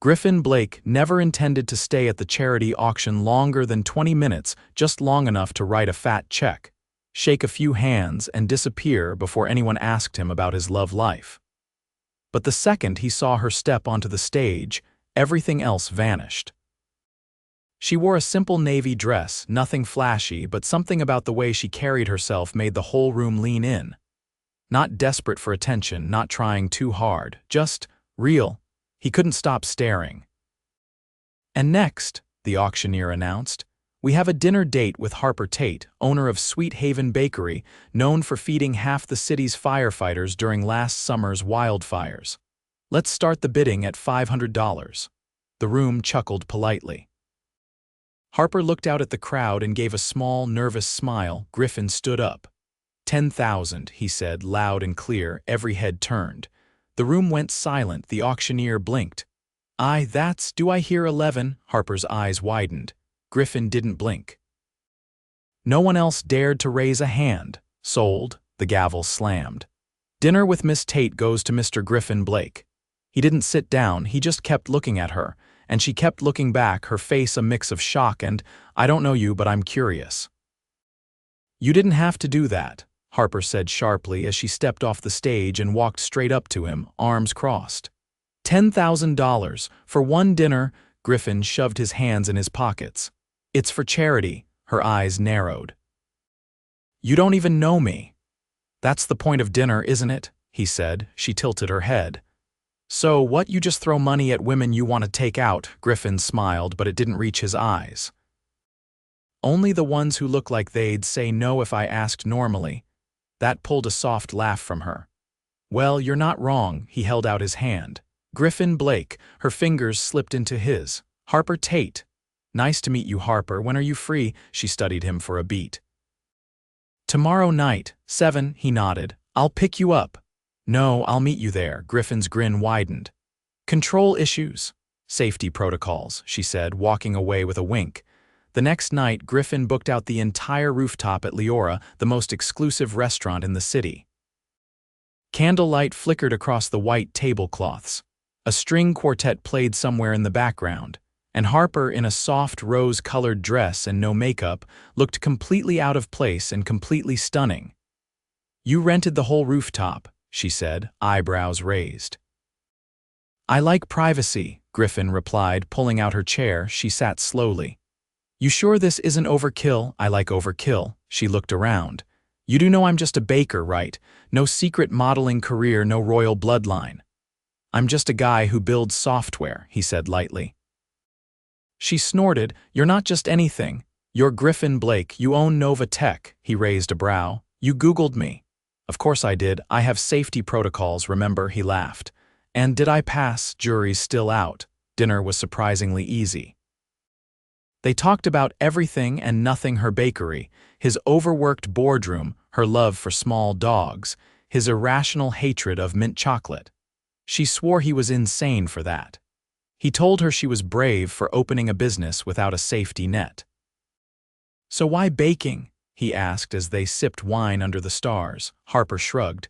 Griffin Blake never intended to stay at the charity auction longer than 20 minutes, just long enough to write a fat check, shake a few hands, and disappear before anyone asked him about his love life. But the second he saw her step onto the stage, everything else vanished. She wore a simple navy dress, nothing flashy, but something about the way she carried herself made the whole room lean in. Not desperate for attention, not trying too hard, just real. He couldn't stop staring. "And next," the auctioneer announced, "we have a dinner date with Harper Tate, owner of Sweet Haven Bakery, known for feeding half the city's firefighters during last summer's wildfires. Let's start the bidding at $500. The room chuckled politely. Harper looked out at the crowd and gave a small, nervous smile. Griffin stood up. 10,000, he said, loud and clear, every head turned. The room went silent. The auctioneer blinked. Do I hear 11? Harper's eyes widened. Griffin didn't blink. No one else dared to raise a hand. Sold. The gavel slammed. Dinner with Miss Tate goes to Mr. Griffin Blake. He didn't sit down, he just kept looking at her, and she kept looking back, her face a mix of shock and, "I don't know you, but I'm curious." "You didn't have to do that," Harper said sharply as she stepped off the stage and walked straight up to him, arms crossed. $10,000 for one dinner. Griffin shoved his hands in his pockets. "It's for charity." Her eyes narrowed. "You don't even know me." "That's the point of dinner, isn't it?" he said. She tilted her head. "So what, you just throw money at women you want to take out?" Griffin smiled, but it didn't reach his eyes. "Only the ones who look like they'd say no if I asked normally." That pulled a soft laugh from her. "Well, you're not wrong." He held out his hand. Griffin Blake, her fingers slipped into his. "Harper Tate." "Nice to meet you, Harper. When are you free?" She studied him for a beat. "Tomorrow night, 7, he nodded. "I'll pick you up." "No, I'll meet you there." Griffin's grin widened. "Control issues." "Safety protocols," she said, walking away with a wink. The next night, Griffin booked out the entire rooftop at Leora, the most exclusive restaurant in the city. Candlelight flickered across the white tablecloths. A string quartet played somewhere in the background, and Harper, in a soft rose-colored dress and no makeup, looked completely out of place and completely stunning. "You rented the whole rooftop," she said, eyebrows raised. "I like privacy," Griffin replied, pulling out her chair. She sat slowly. "You sure this isn't overkill?" "I like overkill." She looked around. "You do know I'm just a baker, right? No secret modeling career, no royal bloodline." "I'm just a guy who builds software," he said lightly. She snorted. "You're not just anything. You're Griffin Blake. You own Nova Tech." He raised a brow. "You Googled me." "Of course I did. I have safety protocols, remember?" He laughed. "And did I pass?" Jury's still out. Dinner was surprisingly easy. They talked about everything and nothing: her bakery, his overworked boardroom, her love for small dogs, his irrational hatred of mint chocolate. She swore he was insane for that. He told her she was brave for opening a business without a safety net. "So why baking?" he asked as they sipped wine under the stars. Harper shrugged.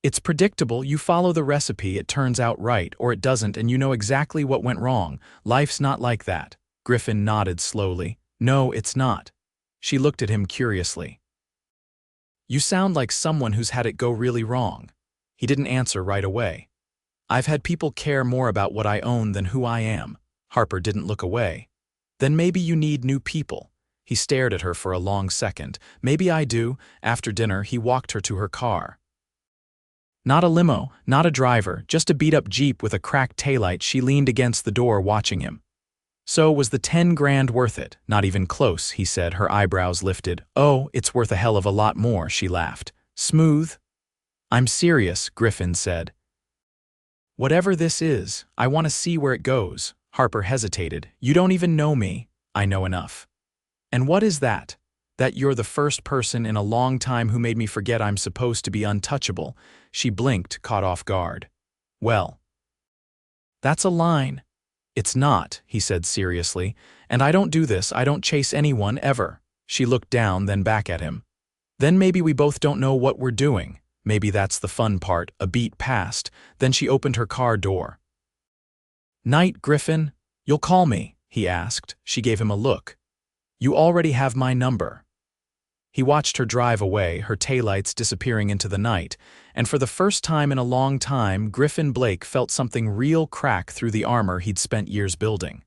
"It's predictable. You follow the recipe, it turns out right, or it doesn't, and you know exactly what went wrong. Life's not like that." Griffin nodded slowly. "No, it's not." She looked at him curiously. "You sound like someone who's had it go really wrong." He didn't answer right away. "I've had people care more about what I own than who I am." Harper didn't look away. "Then maybe you need new people." He stared at her for a long second. "Maybe I do." After dinner, he walked her to her car. Not a limo, not a driver, just a beat-up Jeep with a cracked taillight. She leaned against the door watching him. "So was the 10 grand worth it?" "Not even close," he said, her eyebrows lifted. "Oh, it's worth a hell of a lot more," she laughed. "Smooth?" "I'm serious," Griffin said. "Whatever this is, I want to see where it goes." Harper hesitated. "You don't even know me." "I know enough." "And what is that?" "That you're the first person in a long time who made me forget I'm supposed to be untouchable." She blinked, caught off guard. "Well, that's a line." "It's not," he said seriously. "And I don't do this. I don't chase anyone, ever." She looked down, then back at him. "Then maybe we both don't know what we're doing. Maybe that's the fun part." A beat passed. Then she opened her car door. "Night, Griffin. You'll call me," he asked. She gave him a look. "You already have my number." He watched her drive away, her taillights disappearing into the night, and for the first time in a long time, Griffin Blake felt something real crack through the armor he'd spent years building.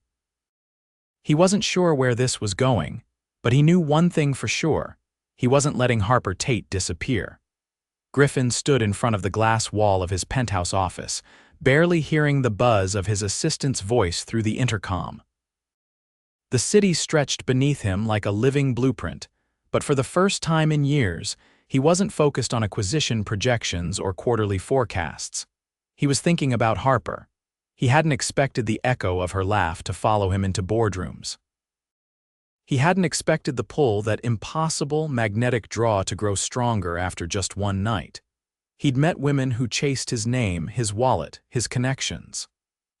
He wasn't sure where this was going, but he knew one thing for sure. He wasn't letting Harper Tate disappear. Griffin stood in front of the glass wall of his penthouse office, barely hearing the buzz of his assistant's voice through the intercom. The city stretched beneath him like a living blueprint, but for the first time in years, he wasn't focused on acquisition projections or quarterly forecasts. He was thinking about Harper. He hadn't expected the echo of her laugh to follow him into boardrooms. He hadn't expected the pull, that impossible magnetic draw, to grow stronger after just one night. He'd met women who chased his name, his wallet, his connections.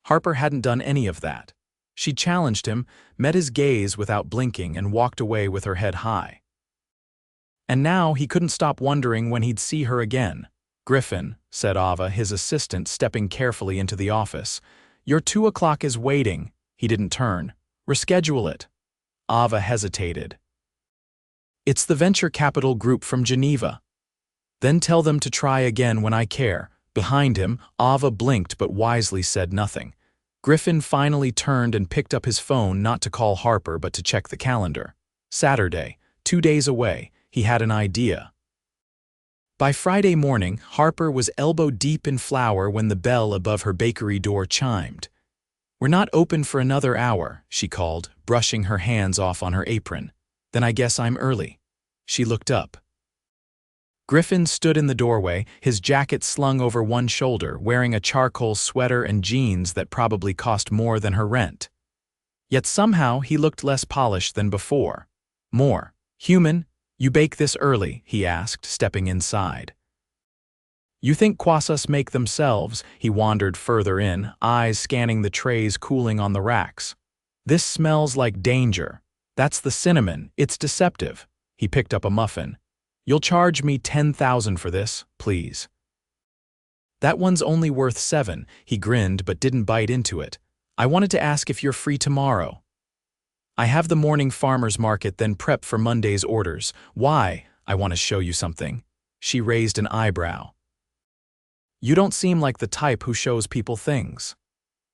Harper hadn't done any of that. She challenged him, met his gaze without blinking, and walked away with her head high. And now he couldn't stop wondering when he'd see her again. "Griffin," said Ava, his assistant, stepping carefully into the office. "Your 2 o'clock is waiting." He didn't turn. "Reschedule it." Ava hesitated. "It's the venture capital group from Geneva." "Then tell them to try again when I care." Behind him, Ava blinked but wisely said nothing. Griffin finally turned and picked up his phone, not to call Harper but to check the calendar. Saturday, 2 days away. He had an idea. By Friday morning, Harper was elbow-deep in flour when the bell above her bakery door chimed. "We're not open for another hour," she called, brushing her hands off on her apron. "Then I guess I'm early." She looked up. Griffin stood in the doorway, his jacket slung over one shoulder, wearing a charcoal sweater and jeans that probably cost more than her rent. Yet somehow he looked less polished than before. More human. "You bake this early?" he asked, stepping inside. "You think croissants make themselves?" He wandered further in, eyes scanning the trays cooling on the racks. "This smells like danger. That's the cinnamon. It's deceptive." He picked up a muffin. "You'll charge me 10,000 for this, please." "That one's only worth 7. He grinned but didn't bite into it. "I wanted to ask if you're free tomorrow." "I have the morning farmer's market, then prep for Monday's orders." "Why?" "I want to show you something." She raised an eyebrow. "You don't seem like the type who shows people things."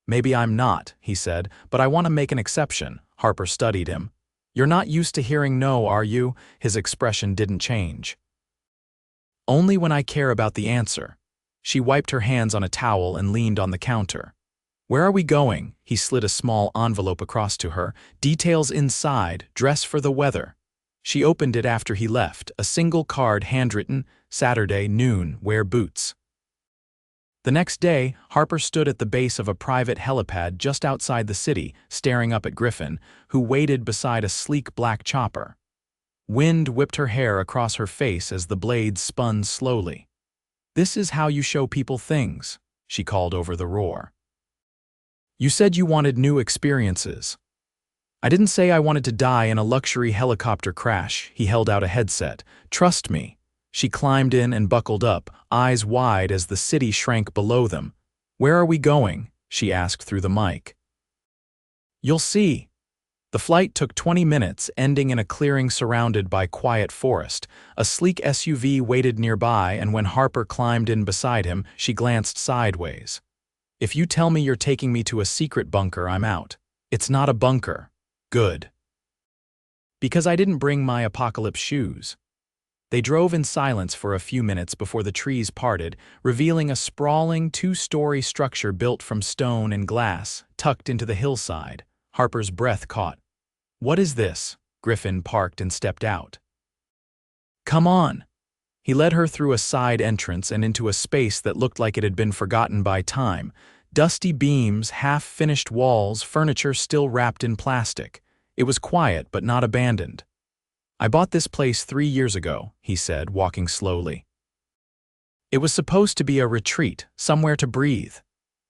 "Maybe I'm not," he said, "but I want to make an exception." Harper studied him. "You're not used to hearing no, are you?" His expression didn't change. "Only when I care about the answer." She wiped her hands on a towel and leaned on the counter. "Where are we going?" He slid a small envelope across to her. "Details inside, dress for the weather." She opened it after he left, a single card handwritten, "Saturday, noon, wear boots." The next day, Harper stood at the base of a private helipad just outside the city, staring up at Griffin, who waited beside a sleek black chopper. Wind whipped her hair across her face as the blades spun slowly. "This is how you show people things," she called over the roar. "You said you wanted new experiences." "I didn't say I wanted to die in a luxury helicopter crash." He held out a headset. "Trust me." She climbed in and buckled up, eyes wide as the city shrank below them. "Where are we going?" she asked through the mic. "You'll see." The flight took 20 minutes, ending in a clearing surrounded by quiet forest. A sleek SUV waited nearby, and when Harper climbed in beside him, she glanced sideways. "If you tell me you're taking me to a secret bunker, I'm out." "It's not a bunker." "Good." "Because I didn't bring my apocalypse shoes." They drove in silence for a few minutes before the trees parted, revealing a sprawling 2-story structure built from stone and glass, tucked into the hillside. Harper's breath caught. "What is this?" Griffin parked and stepped out. "Come on." He led her through a side entrance and into a space that looked like it had been forgotten by time. Dusty beams, half-finished walls, furniture still wrapped in plastic. It was quiet but not abandoned. "I bought this place 3 years ago," he said, walking slowly. "It was supposed to be a retreat, somewhere to breathe."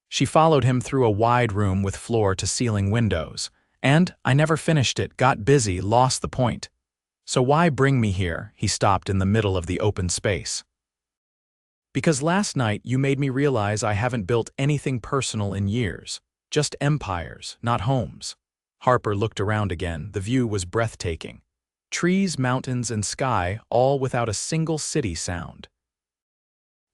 She followed him through a wide room with floor-to-ceiling windows. "And I never finished it, got busy, lost the point." "So why bring me here?" He stopped in the middle of the open space. "Because last night you made me realize I haven't built anything personal in years." Just empires, not homes. Harper looked around again. The view was breathtaking. Trees, mountains, and sky, all without a single city sound.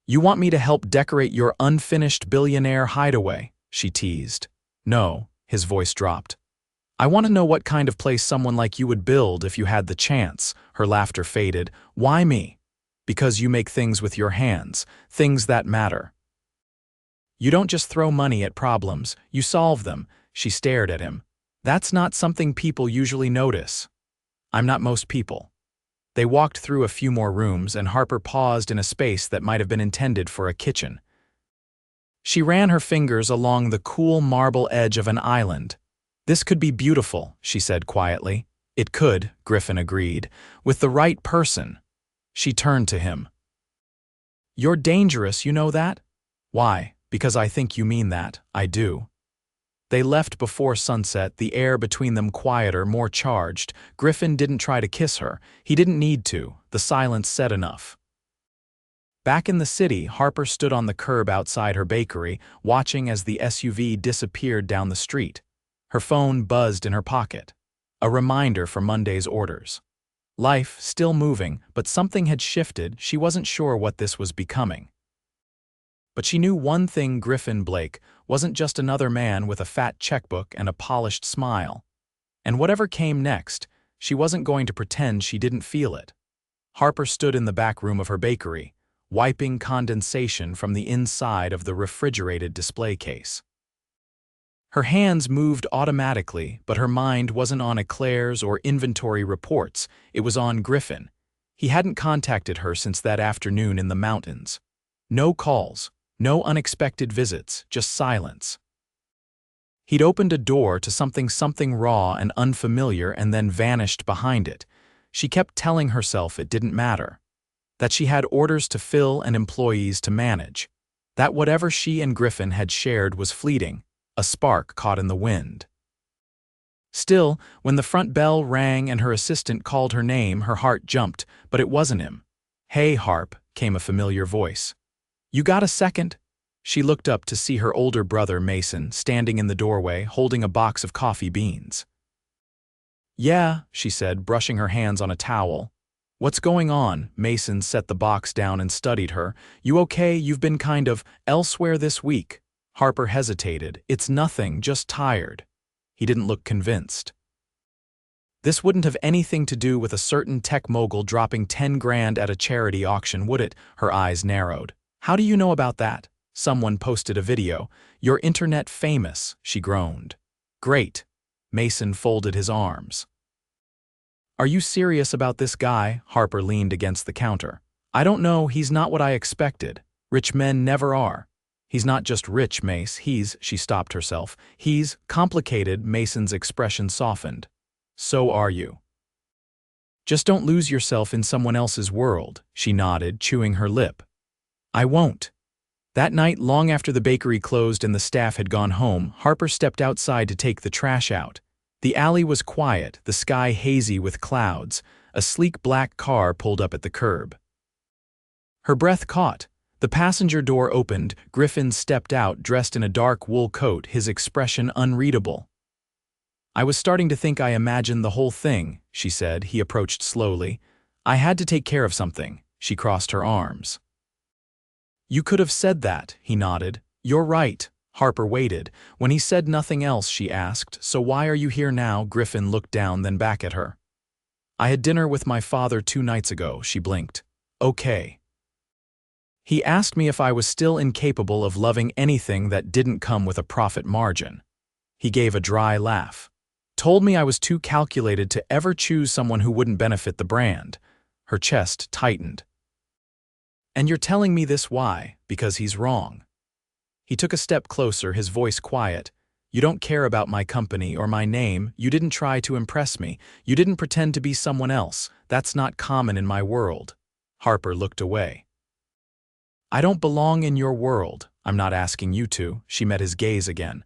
"You want me to help decorate your unfinished billionaire hideaway?" she teased. "No," his voice dropped. "I want to know what kind of place someone like you would build if you had the chance." Her laughter faded. "Why me?" "Because you make things with your hands, things that matter. You don't just throw money at problems, you solve them." She stared at him. "That's not something people usually notice." "I'm not most people." They walked through a few more rooms, and Harper paused in a space that might have been intended for a kitchen. She ran her fingers along the cool marble edge of an island. "This could be beautiful," she said quietly. "It could," Griffin agreed, "with the right person." She turned to him. "You're dangerous, you know that?" "Why?" "Because I think you mean that. I do." They left before sunset, the air between them quieter, more charged. Griffin didn't try to kiss her. He didn't need to. The silence said enough. Back in the city, Harper stood on the curb outside her bakery, watching as the SUV disappeared down the street. Her phone buzzed in her pocket. A reminder for Monday's orders. Life still moving, but something had shifted. She wasn't sure what this was becoming. But she knew one thing: Griffin Blake wasn't just another man with a fat checkbook and a polished smile. And whatever came next, she wasn't going to pretend she didn't feel it. Harper stood in the back room of her bakery, wiping condensation from the inside of the refrigerated display case. Her hands moved automatically, but her mind wasn't on eclairs or inventory reports. It was on Griffin. He hadn't contacted her since that afternoon in the mountains. No calls. No unexpected visits, just silence. He'd opened a door to something raw and unfamiliar and then vanished behind it. She kept telling herself it didn't matter. That she had orders to fill and employees to manage. That whatever she and Griffin had shared was fleeting, a spark caught in the wind. Still, when the front bell rang and her assistant called her name, her heart jumped, but it wasn't him. "Hey, Harp," came a familiar voice. "You got a second?" She looked up to see her older brother, Mason, standing in the doorway, holding a box of coffee beans. "Yeah," she said, brushing her hands on a towel. "What's going on?" Mason set the box down and studied her. "You okay? You've been kind of elsewhere this week." Harper hesitated. "It's nothing, just tired." He didn't look convinced. "This wouldn't have anything to do with a certain tech mogul dropping 10 grand at a charity auction, would it?" Her eyes narrowed. "How do you know about that?" "Someone posted a video. You're internet famous," she groaned. "Great." Mason folded his arms. "Are you serious about this guy?" Harper leaned against the counter. "I don't know, he's not what I expected. Rich men never are." "He's not just rich, Mace, she stopped herself. "He's complicated." Mason's expression softened. "So are you. Just don't lose yourself in someone else's world." She nodded, chewing her lip. "I won't." That night, long after the bakery closed and the staff had gone home, Harper stepped outside to take the trash out. The alley was quiet, the sky hazy with clouds. A sleek black car pulled up at the curb. Her breath caught. The passenger door opened. Griffin stepped out, dressed in a dark wool coat, his expression unreadable. "I was starting to think I imagined the whole thing," she said. He approached slowly. "I had to take care of something." She crossed her arms. "You could have said that," he nodded. "You're right." Harper waited. When he said nothing else, she asked, "So why are you here now?" Griffin looked down, then back at her. "I had dinner with my father 2 nights ago," she blinked. "Okay." "He asked me if I was still incapable of loving anything that didn't come with a profit margin." He gave a dry laugh. "Told me I was too calculated to ever choose someone who wouldn't benefit the brand." Her chest tightened. "And you're telling me this why? Because he's wrong." He took a step closer, his voice quiet. "You don't care about my company or my name. You didn't try to impress me. You didn't pretend to be someone else. That's not common in my world." Harper looked away. "I don't belong in your world. I'm not asking you to." She met his gaze again.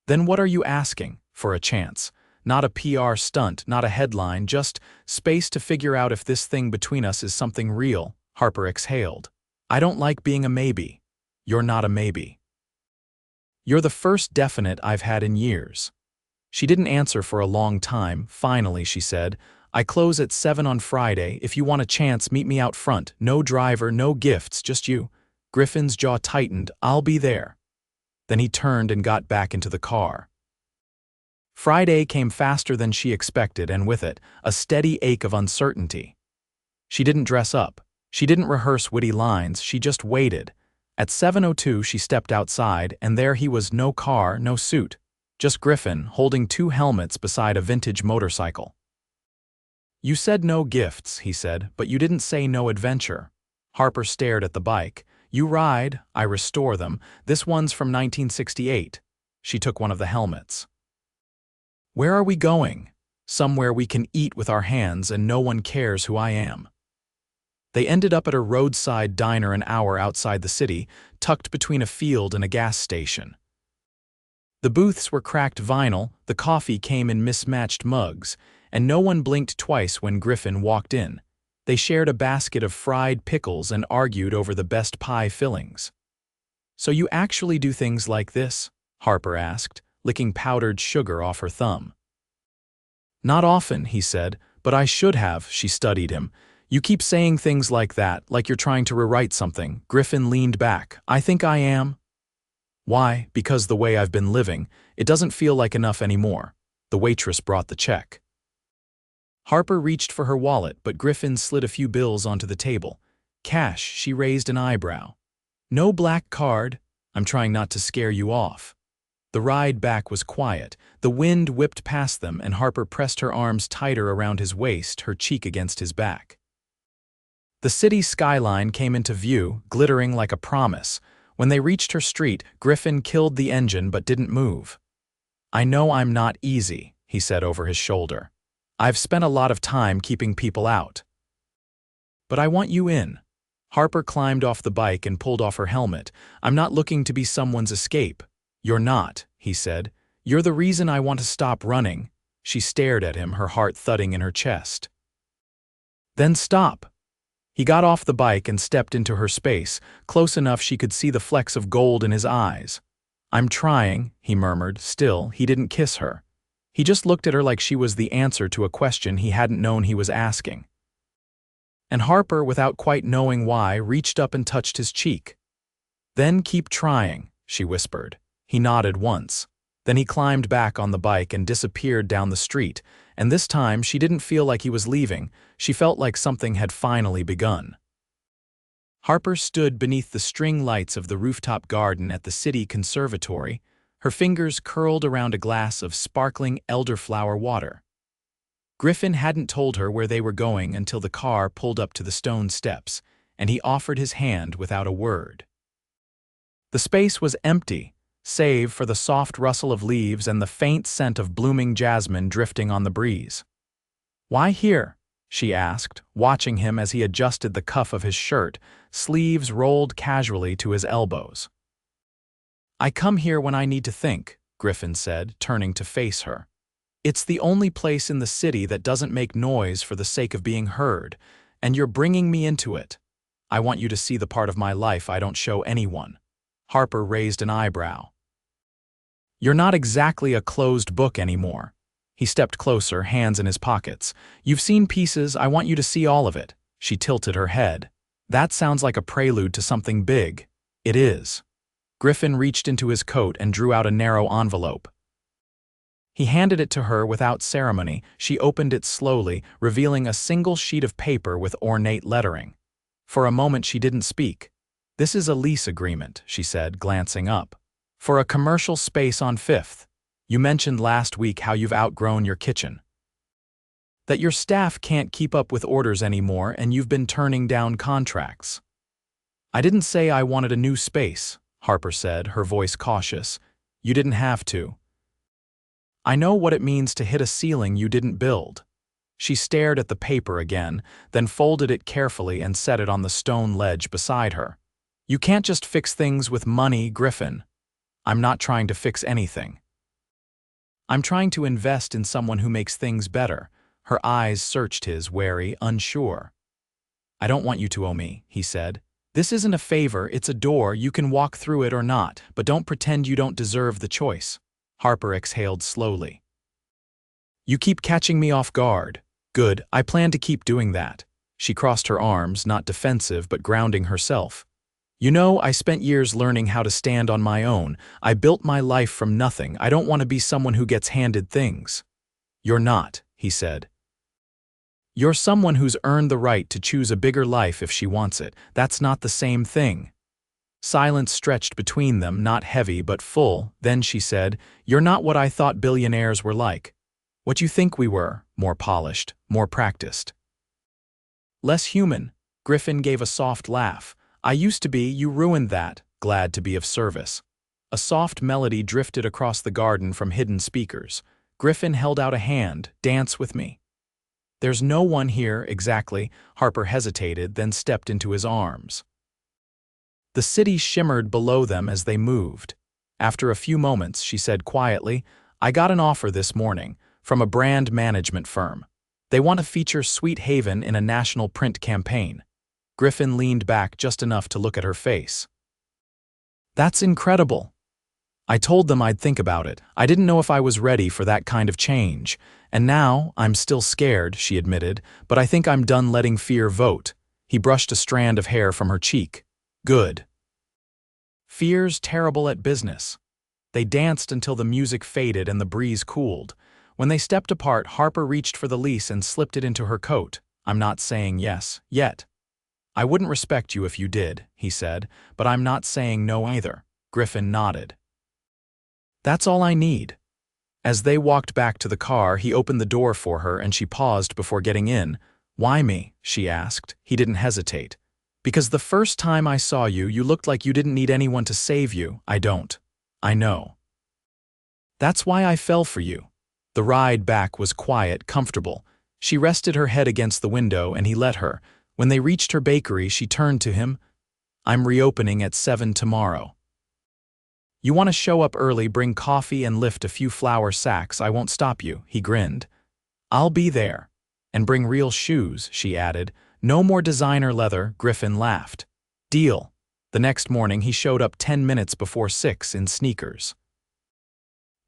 "Then what are you asking? For a chance. Not a PR stunt, not a headline, just space to figure out if this thing between us is something real." Harper exhaled. "I don't like being a maybe." "You're not a maybe." You're the first definite I've had in years. She didn't answer for a long time. Finally, she said, I close at 7 on Friday. If you want a chance, meet me out front. No driver, no gifts, just you. Griffin's jaw tightened. I'll be there. Then he turned and got back into the car. Friday came faster than she expected, and with it, a steady ache of uncertainty. She didn't dress up. She didn't rehearse witty lines. She just waited. At 7:02, she stepped outside, and there he was, no car, no suit. Just Griffin, holding 2 helmets beside a vintage motorcycle. You said no gifts, he said, but you didn't say no adventure. Harper stared at the bike. You ride, I restore them. This one's from 1968. She took one of the helmets. Where are we going? Somewhere we can eat with our hands and no one cares who I am. They ended up at a roadside diner an hour outside the city, tucked between a field and a gas station. The booths were cracked vinyl, the coffee came in mismatched mugs, and no one blinked twice when Griffin walked in. They shared a basket of fried pickles and argued over the best pie fillings. So you actually do things like this? Harper asked, licking powdered sugar off her thumb. Not often, he said, but I should have. She studied him. You keep saying things like that, like you're trying to rewrite something. Griffin leaned back. I think I am. Why? Because the way I've been living, it doesn't feel like enough anymore. The waitress brought the check. Harper reached for her wallet, but Griffin slid a few bills onto the table. Cash, she raised an eyebrow. No black card. I'm trying not to scare you off. The ride back was quiet. The wind whipped past them, and Harper pressed her arms tighter around his waist, her cheek against his back. The city skyline came into view, glittering like a promise. When they reached her street, Griffin killed the engine but didn't move. I know I'm not easy, he said over his shoulder. I've spent a lot of time keeping people out. But I want you in. Harper climbed off the bike and pulled off her helmet. I'm not looking to be someone's escape. You're not, he said. You're the reason I want to stop running. She stared at him, her heart thudding in her chest. Then stop. He got off the bike and stepped into her space, close enough she could see the flecks of gold in his eyes. I'm trying, he murmured. Still, he didn't kiss her. He just looked at her like she was the answer to a question he hadn't known he was asking. And Harper, without quite knowing why, reached up and touched his cheek. Then keep trying, she whispered. He nodded once. Then he climbed back on the bike and disappeared down the street, and this time she didn't feel like he was leaving. She felt like something had finally begun. Harper stood beneath the string lights of the rooftop garden at the city conservatory, her fingers curled around a glass of sparkling elderflower water. Griffin hadn't told her where they were going until the car pulled up to the stone steps, and he offered his hand without a word. The space was empty, save for the soft rustle of leaves and the faint scent of blooming jasmine drifting on the breeze. Why here? She asked, watching him as he adjusted the cuff of his shirt, sleeves rolled casually to his elbows. I come here when I need to think, Griffin said, turning to face her. It's the only place in the city that doesn't make noise for the sake of being heard, and you're bringing me into it. I want you to see the part of my life I don't show anyone. Harper raised an eyebrow. You're not exactly a closed book anymore. He stepped closer, hands in his pockets. You've seen pieces, I want you to see all of it. She tilted her head. That sounds like a prelude to something big. It is. Griffin reached into his coat and drew out a narrow envelope. He handed it to her without ceremony. She opened it slowly, revealing a single sheet of paper with ornate lettering. For a moment she didn't speak. This is a lease agreement, she said, glancing up. For a commercial space on 5th. You mentioned last week how you've outgrown your kitchen. That your staff can't keep up with orders anymore and you've been turning down contracts. I didn't say I wanted a new space, Harper said, her voice cautious. You didn't have to. I know what it means to hit a ceiling you didn't build. She stared at the paper again, then folded it carefully and set it on the stone ledge beside her. You can't just fix things with money, Griffin. I'm not trying to fix anything. I'm trying to invest in someone who makes things better. Her eyes searched his, wary, unsure. I don't want you to owe me, he said. This isn't a favor, it's a door. You can walk through it or not, but don't pretend you don't deserve the choice. Harper exhaled slowly. You keep catching me off guard. Good, I plan to keep doing that. She crossed her arms, not defensive but grounding herself. You know, I spent years learning how to stand on my own. I built my life from nothing. I don't want to be someone who gets handed things. You're not, he said. You're someone who's earned the right to choose a bigger life if she wants it. That's not the same thing. Silence stretched between them, not heavy but full. Then she said, You're not what I thought billionaires were like. What you think we were, more polished, more practiced. Less human. Griffin gave a soft laugh. I used to be, you ruined that, glad to be of service. A soft melody drifted across the garden from hidden speakers. Griffin held out a hand, dance with me. There's no one here, exactly. Harper hesitated, then stepped into his arms. The city shimmered below them as they moved. After a few moments, she said quietly, I got an offer this morning, from a brand management firm. They want to feature Sweet Haven in a national print campaign. Griffin leaned back just enough to look at her face. That's incredible. I told them I'd think about it. I didn't know if I was ready for that kind of change. And now, I'm still scared, she admitted, but I think I'm done letting fear vote. He brushed a strand of hair from her cheek. Good. Fear's terrible at business. They danced until the music faded and the breeze cooled. When they stepped apart, Harper reached for the lease and slipped it into her coat. I'm not saying yes, yet. I wouldn't respect you if you did, he said, but I'm not saying no either. Griffin nodded. That's all I need. As they walked back to the car, he opened the door for her and she paused before getting in. Why me? She asked. He didn't hesitate. Because the first time I saw you, you looked like you didn't need anyone to save you. I don't. I know. That's why I fell for you. The ride back was quiet, comfortable. She rested her head against the window and he let her. When they reached her bakery, she turned to him. I'm reopening at 7 tomorrow. You want to show up early, bring coffee and lift a few flour sacks. I won't stop you, he grinned. I'll be there. And bring real shoes, she added. No more designer leather, Griffin laughed. Deal. The next morning, he showed up 10 minutes before 6 in sneakers.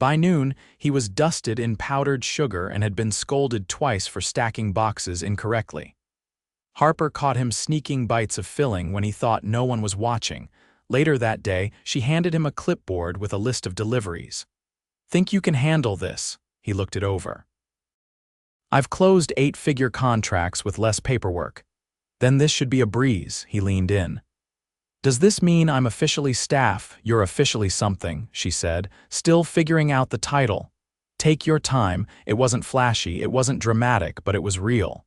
By noon, he was dusted in powdered sugar and had been scolded twice for stacking boxes incorrectly. Harper caught him sneaking bites of filling when he thought no one was watching. Later that day, she handed him a clipboard with a list of deliveries. Think you can handle this? He looked it over. I've closed 8-figure contracts with less paperwork. Then this should be a breeze, he leaned in. Does this mean I'm officially staff? You're officially something, she said, still figuring out the title. Take your time. It wasn't flashy, it wasn't dramatic, but it was real.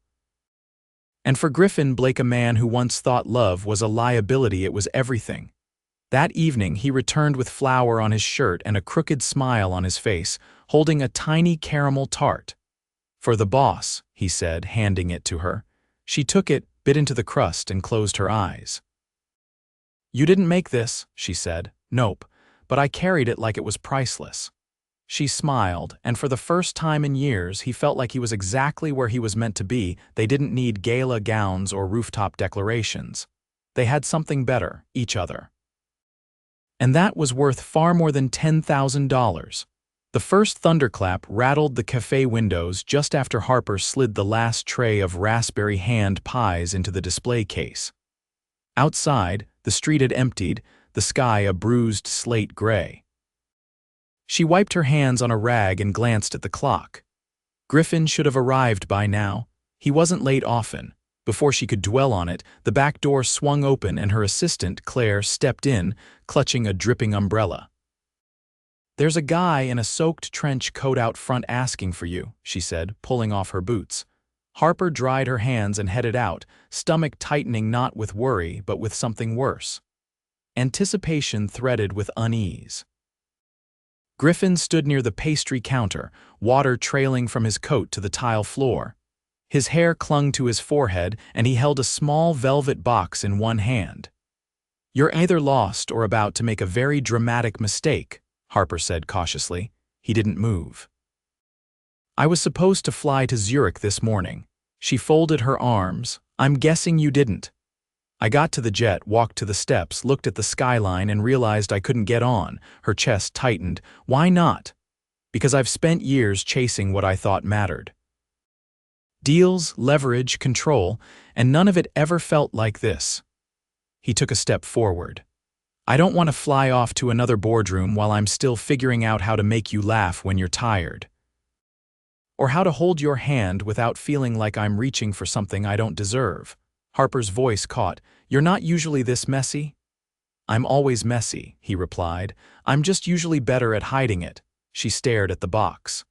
And for Griffin Blake, a man who once thought love was a liability, it was everything. That evening, he returned with flour on his shirt and a crooked smile on his face, holding a tiny caramel tart. For the boss, he said, handing it to her. She took it, bit into the crust, and closed her eyes. You didn't make this, she said. Nope, but I carried it like it was priceless. She smiled, and for the first time in years, he felt like he was exactly where he was meant to be. They didn't need gala gowns or rooftop declarations. They had something better, each other. And that was worth far more than $10,000. The first thunderclap rattled the cafe windows just after Harper slid the last tray of raspberry hand pies into the display case. Outside, the street had emptied, the sky a bruised slate gray. She wiped her hands on a rag and glanced at the clock. Griffin should have arrived by now. He wasn't late often. Before she could dwell on it, the back door swung open and her assistant, Claire, stepped in, clutching a dripping umbrella. There's a guy in a soaked trench coat out front asking for you, she said, pulling off her boots. Harper dried her hands and headed out, stomach tightening not with worry but with something worse. Anticipation threaded with unease. Griffin stood near the pastry counter, water trailing from his coat to the tile floor. His hair clung to his forehead and he held a small velvet box in one hand. You're either lost or about to make a very dramatic mistake, Harper said cautiously. He didn't move. I was supposed to fly to Zurich this morning. She folded her arms. I'm guessing you didn't. I got to the jet, walked to the steps, looked at the skyline, and realized I couldn't get on. Her chest tightened. Why not? Because I've spent years chasing what I thought mattered. Deals, leverage, control, and none of it ever felt like this. He took a step forward. I don't want to fly off to another boardroom while I'm still figuring out how to make you laugh when you're tired. Or how to hold your hand without feeling like I'm reaching for something I don't deserve. Harper's voice caught. You're not usually this messy? I'm always messy, he replied. I'm just usually better at hiding it. She stared at the box.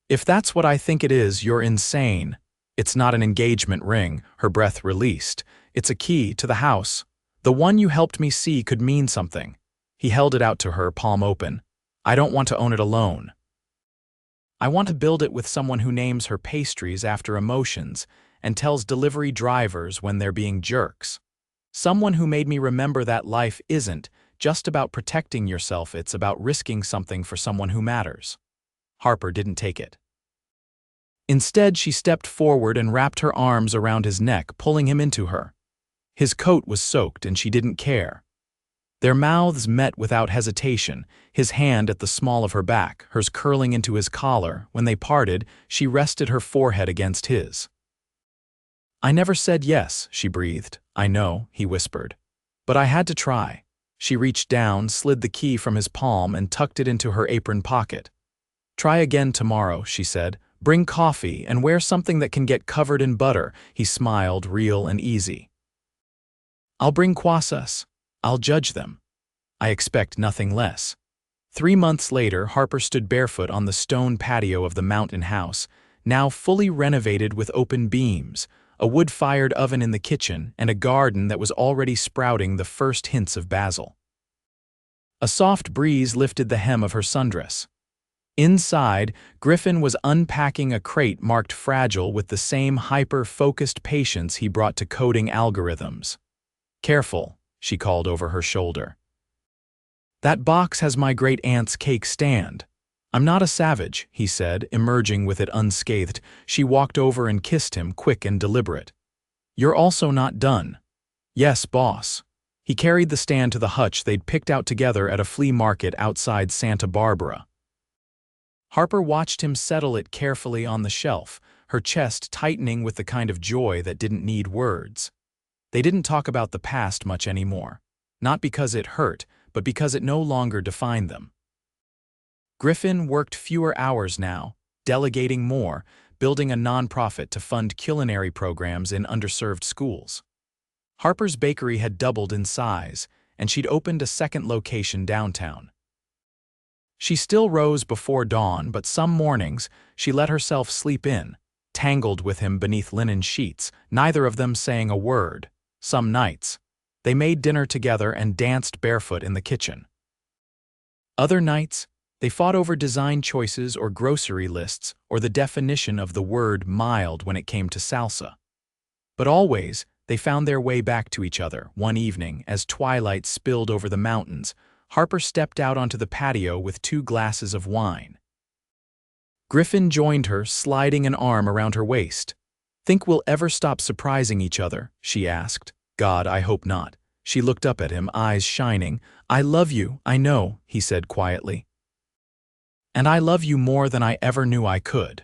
If that's what I think it is, you're insane. It's not an engagement ring, her breath released. It's a key to the house. The one you helped me see could mean something. He held it out to her, palm open. I don't want to own it alone. I want to build it with someone who names her pastries after emotions and tells delivery drivers when they're being jerks. Someone who made me remember that life isn't just about protecting yourself, it's about risking something for someone who matters. Harper didn't take it. Instead, she stepped forward and wrapped her arms around his neck, pulling him into her. His coat was soaked and she didn't care. Their mouths met without hesitation, his hand at the small of her back, hers curling into his collar. When they parted, she rested her forehead against his. I never said yes, she breathed. I know, he whispered. But I had to try. She reached down, slid the key from his palm, and tucked it into her apron pocket. Try again tomorrow, she said. Bring coffee and wear something that can get covered in butter. He smiled, real and easy. I'll bring croissants. I'll judge them. I expect nothing less. 3 months later, Harper stood barefoot on the stone patio of the mountain house, now fully renovated with open beams, a wood-fired oven in the kitchen, and a garden that was already sprouting the first hints of basil. A soft breeze lifted the hem of her sundress. Inside, Griffin was unpacking a crate marked fragile with the same hyper-focused patience he brought to coding algorithms. Careful, she called over her shoulder. That box has my great-aunt's cake stand. I'm not a savage, he said, emerging with it unscathed. She walked over and kissed him, quick and deliberate. You're also not done. Yes, boss. He carried the stand to the hutch they'd picked out together at a flea market outside Santa Barbara. Harper watched him settle it carefully on the shelf, her chest tightening with the kind of joy that didn't need words. They didn't talk about the past much anymore, not because it hurt, but because it no longer defined them. Griffin worked fewer hours now, delegating more, building a nonprofit to fund culinary programs in underserved schools. Harper's bakery had doubled in size, and she'd opened a second location downtown. She still rose before dawn, but some mornings she let herself sleep in, tangled with him beneath linen sheets, neither of them saying a word. Some nights, they made dinner together and danced barefoot in the kitchen. Other nights, they fought over design choices or grocery lists or the definition of the word mild when it came to salsa. But always, they found their way back to each other. One evening, as twilight spilled over the mountains, Harper stepped out onto the patio with 2 glasses of wine. Griffin joined her, sliding an arm around her waist. Think we'll ever stop surprising each other? She asked. God, I hope not. She looked up at him, eyes shining. I love you, I know, he said quietly. And I love you more than I ever knew I could.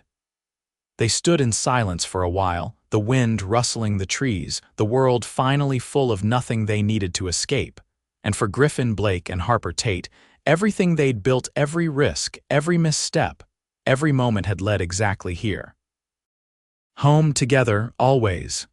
They stood in silence for a while, the wind rustling the trees, the world finally full of nothing they needed to escape. And for Griffin Blake and Harper Tate, everything they'd built, every risk, every misstep, every moment had led exactly here. Home together, always.